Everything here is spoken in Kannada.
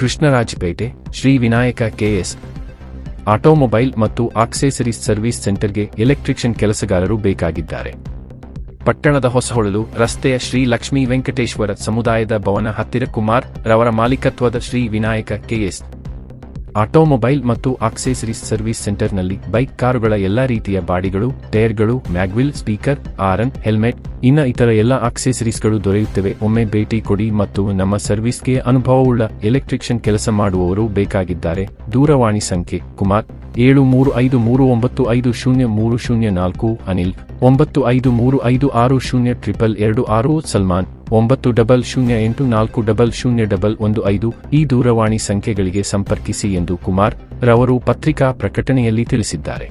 ಕೃಷ್ಣರಾಜಪೇಟೆ ಶ್ರೀ ವಿನಾಯಕ ಕೆಎಸ್ ಆಟೋಮೊಬೈಲ್ ಮತ್ತು ಆಕ್ಸೆಸರೀಸ್ ಸರ್ವಿಸ್ ಸೆಂಟರ್ಗೆ ಎಲೆಕ್ಟ್ರಿಷಿಯನ್ ಕೆಲಸಗಾರರು ಬೇಕಾಗಿದ್ದಾರೆ. ಪಟ್ಟಣದ ಹೊಸಹೊಳಲು ರಸ್ತೆಯ ಶ್ರೀ ಲಕ್ಷ್ಮೀ ವೆಂಕಟೇಶ್ವರ ಸಮುದಾಯದ ಭವನ ಹತ್ತಿರ ಕುಮಾರ್ ರವರ ಮಾಲೀಕತ್ವದ ಶ್ರೀ ವಿನಾಯಕ ಕೆಎಸ್ ಆಟೋಮೊಬೈಲ್ ಮತ್ತು ಆಕ್ಸೆಸರೀಸ್ ಸರ್ವಿಸ್ ಸೆಂಟರ್ನಲ್ಲಿ ಬೈಕ್ ಕಾರುಗಳ ಎಲ್ಲಾ ರೀತಿಯ ಬಾಡಿಗಳು, ಟೈರ್ಗಳು, ಮ್ಯಾಗ್ವಿಲ್, ಸ್ಪೀಕರ್, ಆರನ್, ಹೆಲ್ಮೆಟ್, ಇತರ ಎಲ್ಲ ಆಕ್ಸೆಸರೀಸ್ಗಳು ದೊರೆಯುತ್ತವೆ. ಒಮ್ಮೆ ಭೇಟಿ ಕೊಡಿ ಮತ್ತು ನಮ್ಮ ಸರ್ವಿಸ್ಗೆ ಅನುಭವವುಳ್ಳ ಎಲೆಕ್ಟ್ರಿಷಿಯನ್ ಕೆಲಸ ಮಾಡುವವರು ಬೇಕಾಗಿದ್ದಾರೆ. ದೂರವಾಣಿ ಸಂಖ್ಯೆ ಕುಮಾರ್ 7335503004, ಅನಿಲ್ 9535560226, ಸಲ್ಮಾನ್ 9008400015. ಈ ದೂರವಾಣಿ ಸಂಖ್ಯೆಗಳಿಗೆ ಸಂಪರ್ಕಿಸಿ ಎಂದು ಕುಮಾರ್ ರವರು ಪತ್ರಿಕಾ ಪ್ರಕಟಣೆಯಲ್ಲಿ ತಿಳಿಸಿದ್ದಾರೆ.